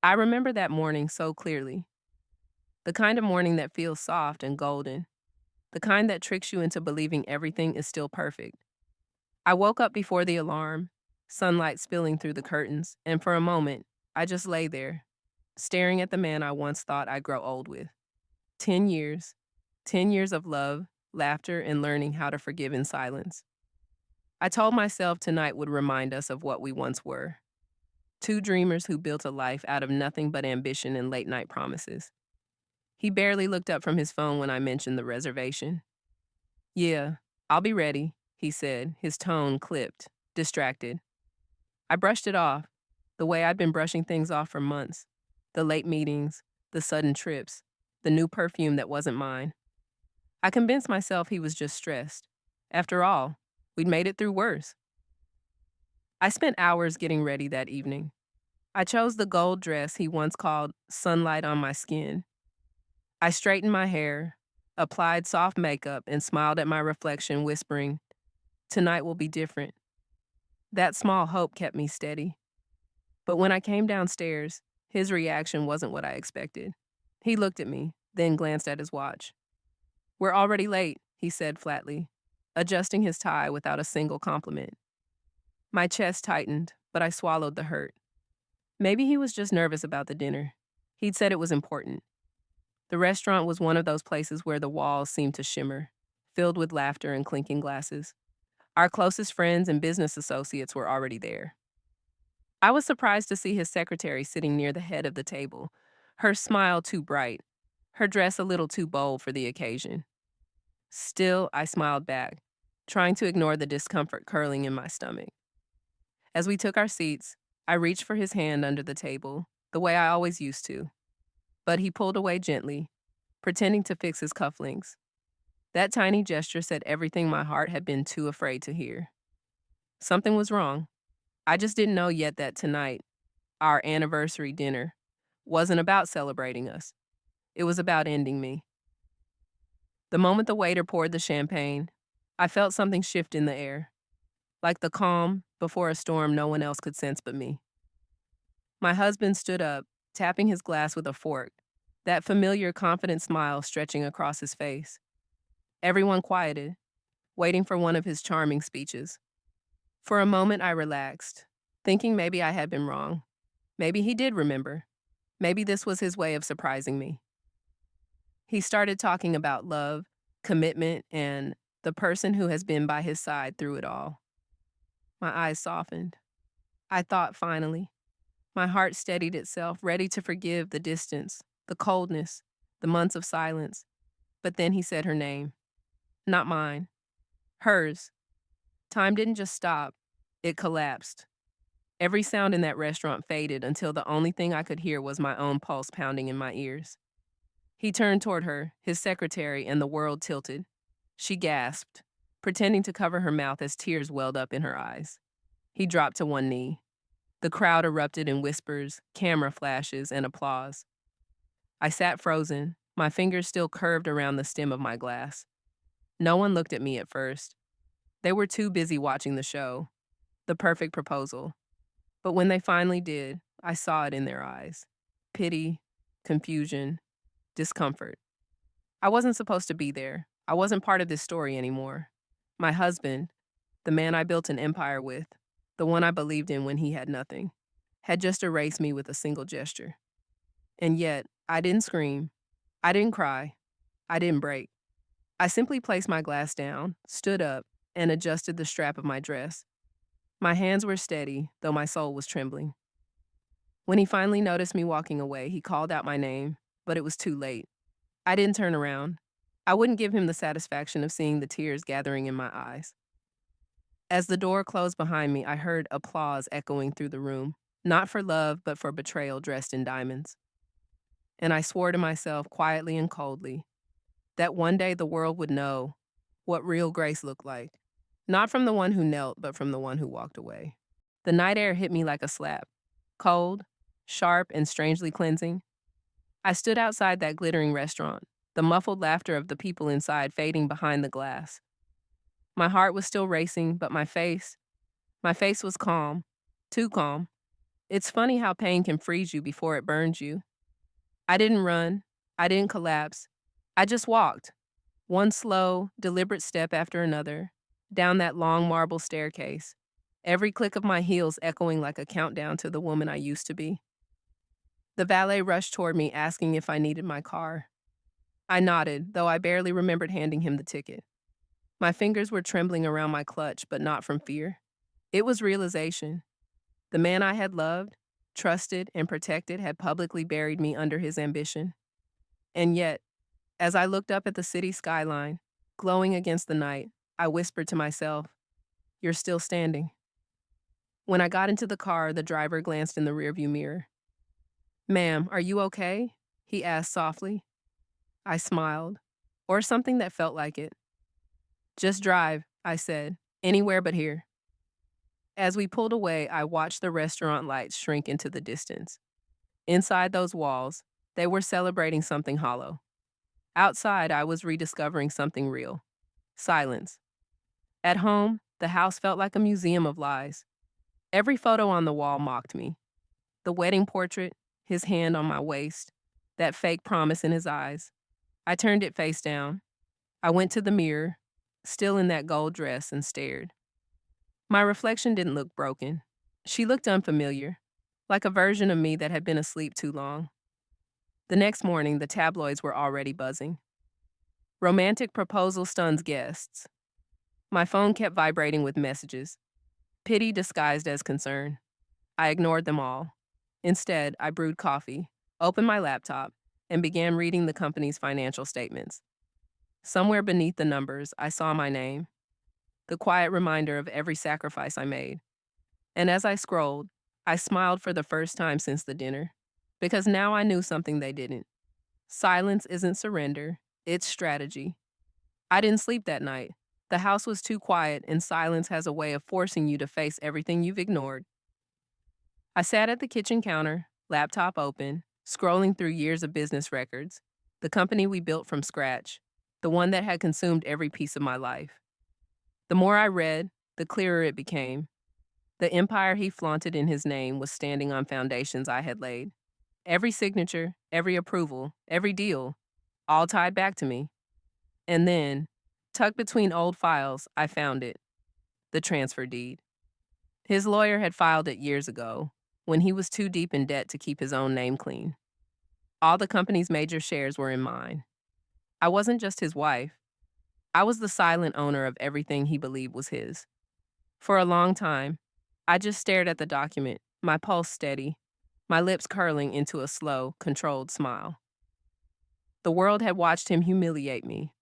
I remember that morning so clearly. The kind of morning that feels soft and golden. The kind that tricks you into believing everything is still perfect. I woke up before the alarm, sunlight spilling through the curtains, and for a moment, I just lay there, staring at the man I once thought I'd grow old with. 10 years. 10 years of love, laughter, and learning how to forgive in silence. I told myself tonight would remind us of what we once were. Two dreamers who built a life out of nothing but ambition and late night promises. He barely looked up from his phone when I mentioned the reservation. Yeah, I'll be ready, he said, his tone clipped, distracted. I brushed it off, the way I'd been brushing things off for months. The late meetings, the sudden trips, the new perfume that wasn't mine. I convinced myself he was just stressed. After all, we'd made it through worse. I spent hours getting ready that evening. I chose the gold dress he once called sunlight on my skin. I straightened my hair, applied soft makeup, and smiled at my reflection, whispering, "Tonight will be different." That small hope kept me steady. But when I came downstairs, his reaction wasn't what I expected. He looked at me, then glanced at his watch. "We're already late," he said flatly, adjusting his tie without a single compliment. My chest tightened, but I swallowed the hurt. Maybe he was just nervous about the dinner. He'd said it was important. The restaurant was one of those places where the walls seemed to shimmer, filled with laughter and clinking glasses. Our closest friends and business associates were already there. I was surprised to see his secretary sitting near the head of the table, her smile too bright, her dress a little too bold for the occasion. Still, I smiled back, trying to ignore the discomfort curling in my stomach. As we took our seats, I reached for his hand under the table, the way I always used to, but he pulled away gently, pretending to fix his cufflinks. That tiny gesture said everything my heart had been too afraid to hear. Something was wrong. I just didn't know yet that tonight, our anniversary dinner, wasn't about celebrating us. It was about ending me. The moment the waiter poured the champagne, I felt something shift in the air, like the calm before a storm no one else could sense but me. My husband stood up, tapping his glass with a fork, that familiar confident smile stretching across his face. Everyone quieted, waiting for one of his charming speeches. For a moment, I relaxed, thinking maybe I had been wrong. Maybe he did remember. Maybe this was his way of surprising me. He started talking about love, commitment, and the person who has been by his side through it all. My eyes softened. I thought finally. My heart steadied itself, ready to forgive the distance, the coldness, the months of silence. But then he said her name. Not mine. Hers. Time didn't just stop. It collapsed. Every sound in that restaurant faded until the only thing I could hear was my own pulse pounding in my ears. He turned toward her, his secretary, and the world tilted. She gasped, pretending to cover her mouth as tears welled up in her eyes. He dropped to one knee. The crowd erupted in whispers, camera flashes, and applause. I sat frozen, my fingers still curved around the stem of my glass. No one looked at me at first. They were too busy watching the show, the perfect proposal. But when they finally did, I saw it in their eyes. Pity, confusion, discomfort. I wasn't supposed to be there. I wasn't part of this story anymore. My husband, the man I built an empire with, the one I believed in when he had nothing, had just erased me with a single gesture. And yet, I didn't scream. I didn't cry. I didn't break. I simply placed my glass down, stood up, and adjusted the strap of my dress. My hands were steady, though my soul was trembling. When he finally noticed me walking away, he called out my name, but it was too late. I didn't turn around. I wouldn't give him the satisfaction of seeing the tears gathering in my eyes. As the door closed behind me, I heard applause echoing through the room, not for love, but for betrayal dressed in diamonds. And I swore to myself, quietly and coldly, that one day the world would know what real grace looked like. Not from the one who knelt, but from the one who walked away. The night air hit me like a slap. Cold, sharp, and strangely cleansing. I stood outside that glittering restaurant, the muffled laughter of the people inside fading behind the glass. My heart was still racing, but my face was calm, too calm. It's funny how pain can freeze you before it burns you. I didn't run. I didn't collapse. I just walked, one slow, deliberate step after another, down that long marble staircase, every click of my heels echoing like a countdown to the woman I used to be. The valet rushed toward me asking if I needed my car. I nodded, though I barely remembered handing him the ticket. My fingers were trembling around my clutch, but not from fear. It was realization. The man I had loved, trusted, and protected had publicly buried me under his ambition. And yet, as I looked up at the city skyline, glowing against the night, I whispered to myself, "You're still standing." When I got into the car, the driver glanced in the rearview mirror. "Ma'am, are you okay?" he asked softly. I smiled, or something that felt like it. "Just drive," I said, "anywhere but here." As we pulled away, I watched the restaurant lights shrink into the distance. Inside those walls, they were celebrating something hollow. Outside, I was rediscovering something real: silence. At home, the house felt like a museum of lies. Every photo on the wall mocked me. The wedding portrait, his hand on my waist, that fake promise in his eyes. I turned it face down. I went to the mirror, still in that gold dress, and stared. My reflection didn't look broken. She looked unfamiliar, like a version of me that had been asleep too long. The next morning, the tabloids were already buzzing. Romantic proposal stuns guests. My phone kept vibrating with messages, pity disguised as concern. I ignored them all. Instead, I brewed coffee, opened my laptop, and began reading the company's financial statements. Somewhere beneath the numbers, I saw my name, the quiet reminder of every sacrifice I made. And as I scrolled, I smiled for the first time since the dinner, because now I knew something they didn't. Silence isn't surrender, it's strategy. I didn't sleep that night. The house was too quiet, and silence has a way of forcing you to face everything you've ignored. I sat at the kitchen counter, laptop open, scrolling through years of business records, the company we built from scratch, the one that had consumed every piece of my life. The more I read, the clearer it became. The empire he flaunted in his name was standing on foundations I had laid. Every signature, every approval, every deal, all tied back to me. And then, tucked between old files, I found it: the transfer deed. His lawyer had filed it years ago, when he was too deep in debt to keep his own name clean. All the company's major shares were in mine. I wasn't just his wife. I was the silent owner of everything he believed was his. For a long time, I just stared at the document, my pulse steady, my lips curling into a slow, controlled smile. The world had watched him humiliate me,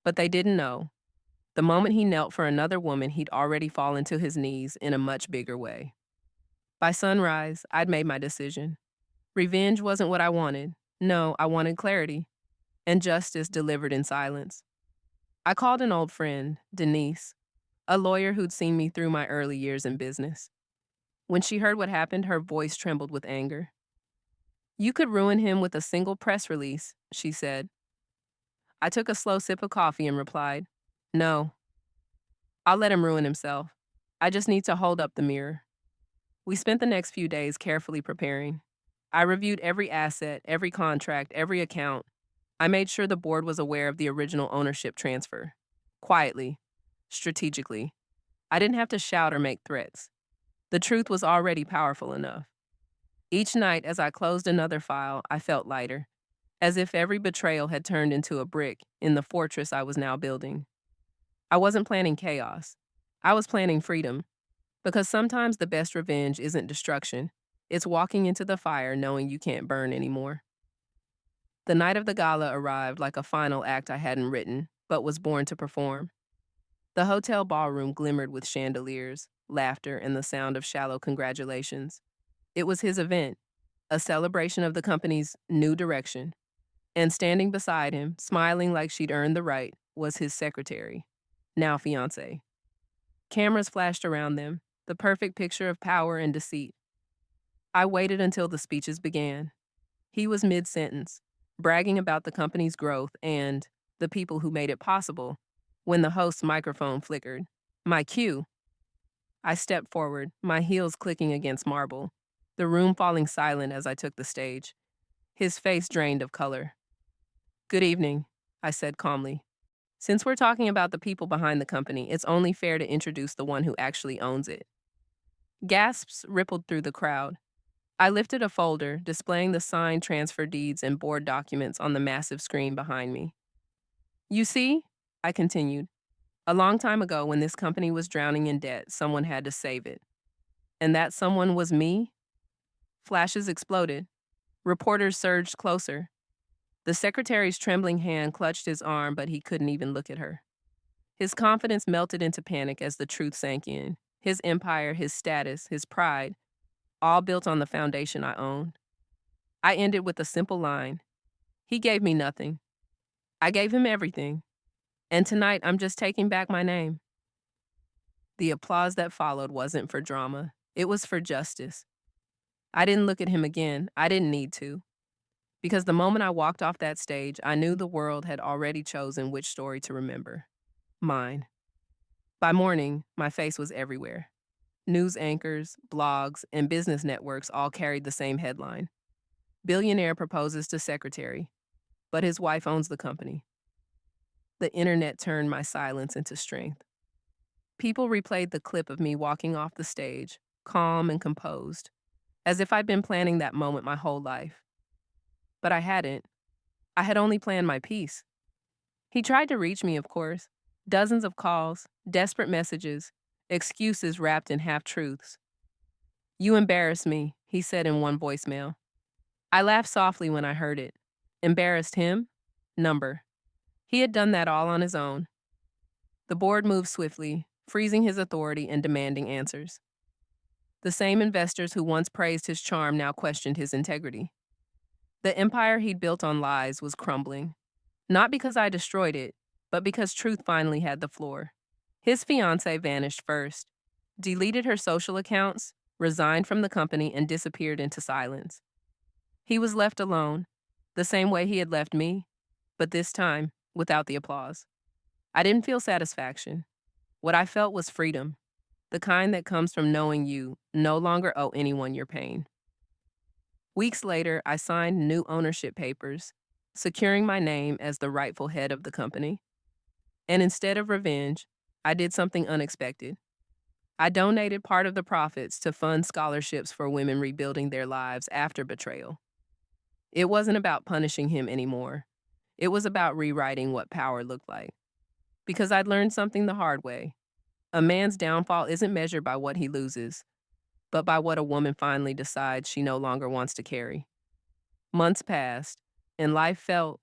but they didn't know. The moment he knelt for another woman, he'd already fallen to his knees in a much bigger way. By sunrise, I'd made my decision. Revenge wasn't what I wanted. No, I wanted clarity, and justice delivered in silence. I called an old friend, Denise, a lawyer who'd seen me through my early years in business. When she heard what happened, her voice trembled with anger. "You could ruin him with a single press release," she said. I took a slow sip of coffee and replied, "No, I'll let him ruin himself. I just need to hold up the mirror." We spent the next few days carefully preparing. I reviewed every asset, every contract, every account. I made sure the board was aware of the original ownership transfer. Quietly, strategically. I didn't have to shout or make threats. The truth was already powerful enough. Each night, as I closed another file, I felt lighter, as if every betrayal had turned into a brick in the fortress I was now building. I wasn't planning chaos. I was planning freedom, because sometimes the best revenge isn't destruction. It's walking into the fire knowing you can't burn anymore. The night of the gala arrived like a final act I hadn't written, but was born to perform. The hotel ballroom glimmered with chandeliers, laughter, and the sound of shallow congratulations. It was his event, a celebration of the company's new direction. And standing beside him, smiling like she'd earned the right, was his secretary, now fiancé. Cameras flashed around them, the perfect picture of power and deceit. I waited until the speeches began. He was mid-sentence, bragging about the company's growth and the people who made it possible, when the host's microphone flickered. My cue. I stepped forward, my heels clicking against marble. the room falling silent as I took the stage, his face drained of color. "Good evening," I said calmly. "Since we're talking about the people behind the company, it's only fair to introduce the one who actually owns it." Gasps rippled through the crowd. I lifted a folder, displaying the signed transfer deeds and board documents on the massive screen behind me. "You see," I continued, "a long time ago when this company was drowning in debt, someone had to save it. And that someone was me?" Flashes exploded. Reporters surged closer. The secretary's trembling hand clutched his arm, but he couldn't even look at her. His confidence melted into panic as the truth sank in. His empire, his status, his pride, all built on the foundation I owned. I ended with a simple line. He gave me nothing. I gave him everything. And tonight, I'm just taking back my name. The applause that followed wasn't for drama. It was for justice. I didn't look at him again. I didn't need to. Because the moment I walked off that stage, I knew the world had already chosen which story to remember. Mine. By morning, my face was everywhere. News anchors, blogs, and business networks all carried the same headline. Billionaire proposes to secretary, but his wife owns the company. The internet turned my silence into strength. People replayed the clip of me walking off the stage, calm and composed, as if I'd been planning that moment my whole life. But I hadn't. I had only planned my piece. He tried to reach me, of course. Dozens of calls, desperate messages, excuses wrapped in half-truths. "You embarrass me," he said in one voicemail. I laughed softly when I heard it. Embarrassed him? Number. He had done that all on his own. The board moved swiftly, freezing his authority and demanding answers. The same investors who once praised his charm now questioned his integrity. The empire he'd built on lies was crumbling. Not because I destroyed it, but because truth finally had the floor. His fiancée vanished first, deleted her social accounts, resigned from the company, and disappeared into silence. He was left alone, the same way he had left me, but this time without the applause. I didn't feel satisfaction. What I felt was freedom, the kind that comes from knowing you no longer owe anyone your pain. Weeks later, I signed new ownership papers, securing my name as the rightful head of the company. And instead of revenge, I did something unexpected. I donated part of the profits to fund scholarships for women rebuilding their lives after betrayal. It wasn't about punishing him anymore. It was about rewriting what power looked like. Because I'd learned something the hard way. A man's downfall isn't measured by what he loses, but by what a woman finally decides she no longer wants to carry. Months passed, and life felt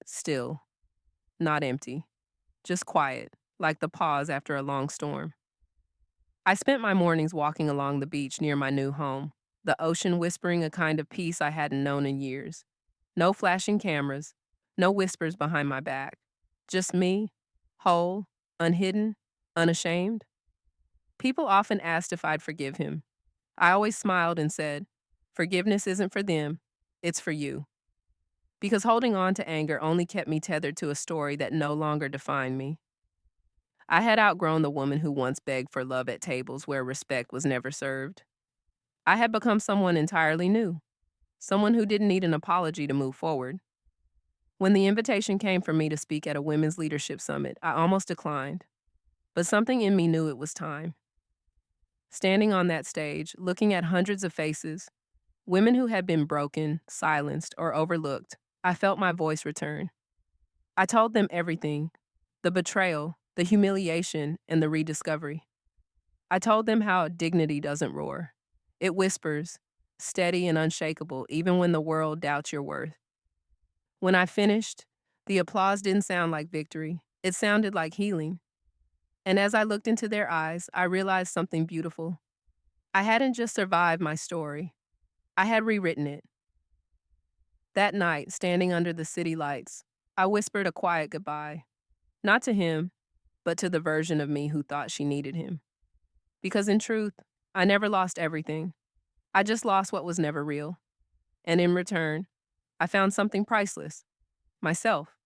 still, not empty, just quiet, like the pause after a long storm. I spent my mornings walking along the beach near my new home, the ocean whispering a kind of peace I hadn't known in years. No flashing cameras, no whispers behind my back. Just me, whole, unhidden, unashamed. People often asked if I'd forgive him. I always smiled and said, "Forgiveness isn't for them, it's for you." Because holding on to anger only kept me tethered to a story that no longer defined me. I had outgrown the woman who once begged for love at tables where respect was never served. I had become someone entirely new, someone who didn't need an apology to move forward. When the invitation came for me to speak at a women's leadership summit, I almost declined, but something in me knew it was time. Standing on that stage, looking at hundreds of faces, women who had been broken, silenced, or overlooked, I felt my voice return. I told them everything, the betrayal, the humiliation, and the rediscovery. I told them how dignity doesn't roar. It whispers, steady and unshakable, even when the world doubts your worth. When I finished, the applause didn't sound like victory. It sounded like healing. And as I looked into their eyes, I realized something beautiful. I hadn't just survived my story. I had rewritten it. That night, standing under the city lights, I whispered a quiet goodbye. Not to him, but to the version of me who thought she needed him. Because in truth, I never lost everything. I just lost what was never real. And in return, I found something priceless. Myself.